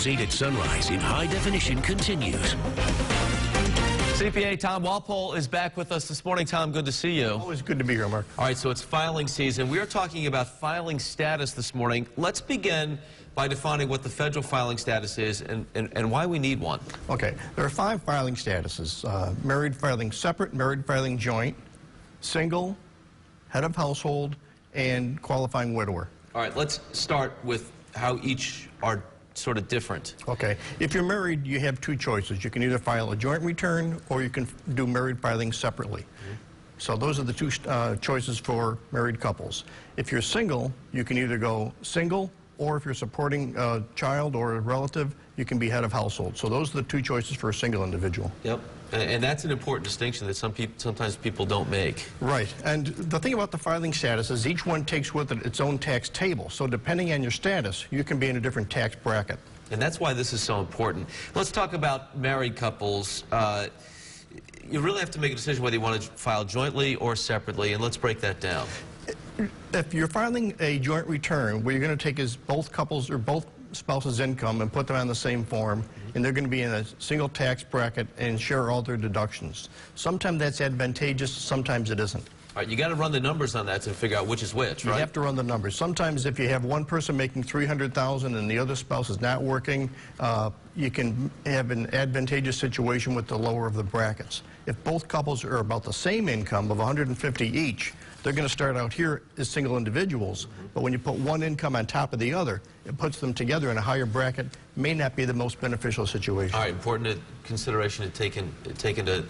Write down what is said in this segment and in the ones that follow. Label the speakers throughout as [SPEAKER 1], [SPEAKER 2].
[SPEAKER 1] News 8 at Sunrise in high definition continues.
[SPEAKER 2] CPA Tom Walpole is back with us this morning. Tom, good to see you.
[SPEAKER 3] Always good to be here, Mark.
[SPEAKER 2] All right, so it's filing season. We are talking about filing status this morning. Let's begin by defining what the federal filing status is and why we need one.
[SPEAKER 3] Okay, there are 5 filing statuses. Married filing separate, married filing joint, single, head of household, and qualifying widower.
[SPEAKER 2] All right, let's start with how each are sort of different.
[SPEAKER 3] Okay, if you're married, you have 2 choices. You can either file a joint return or you can do married filing separately. So those are the 2 choices for married couples. If you're single, you can either go single, or if you're supporting a child or a relative, you can be head of household. So those are the 2 choices for a single individual.
[SPEAKER 2] Yep, and that's an important distinction that sometimes people don't make.
[SPEAKER 3] Right, and the thing about the filing status is each one takes with it its own tax table. So depending on your status, you can be in a different tax bracket.
[SPEAKER 2] And that's why this is so important. Let's talk about married couples. You really have to make a decision whether you want to file jointly or separately, and let's break that down.
[SPEAKER 3] If you're filing a joint return, what you're going to take is both couples or both spouses' income and put them on the same form, and they're going to be in a single tax bracket and share all their deductions. Sometimes that's advantageous, sometimes it isn't.
[SPEAKER 2] All right, you got to run the numbers on that to figure out which is which, right?
[SPEAKER 3] You have to run the numbers. Sometimes if you have one person making $300,000 and the other spouse is not working, you can have an advantageous situation with the lower of the brackets. If both couples are about the same income of $150 each, they're going to start out here as single individuals, but when you put one income on top of the other, it puts them together in a higher bracket. May not be the most beneficial situation.
[SPEAKER 2] All right, important consideration to take into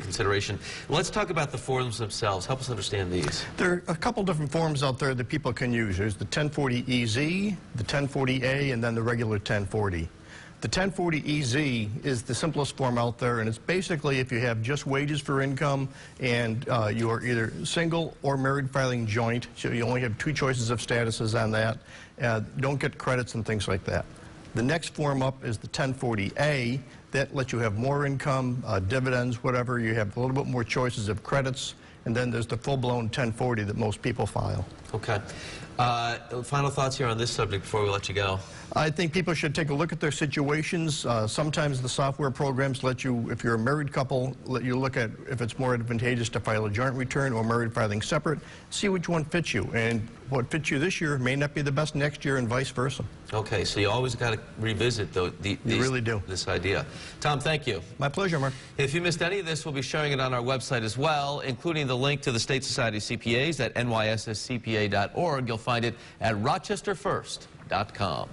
[SPEAKER 2] consideration. Let's talk about the forms themselves. Help us understand these.
[SPEAKER 3] There are a couple different forms out there that people can use. There's the 1040EZ, the 1040A, and then the regular 1040. The 1040EZ is the simplest form out there, and it's basically if you have just wages for income and you are either single or married filing joint, so you only have 2 choices of statuses on that, don't get credits and things like that. The next form up is the 1040A. That lets you have more income, dividends, whatever. You have a little bit more choices of credits. And then there's the full-blown 1040 that most people file.
[SPEAKER 2] Okay. Final thoughts here on this subject before we let you go.
[SPEAKER 3] I think people should take a look at their situations. Sometimes the software programs let you, if you're a married couple, let you look at if it's more advantageous to file a joint return or married filing separate. See which one fits you. And what fits you this year may not be the best next year and vice versa.
[SPEAKER 2] Okay, so you always got to revisit you really do. This idea. Tom, thank you.
[SPEAKER 3] My pleasure, Mark.
[SPEAKER 2] If you missed any of this, we'll be sharing it on our website as well, including the link to the State Society of CPAs at nysscpa.org. You'll find it at rochesterfirst.com.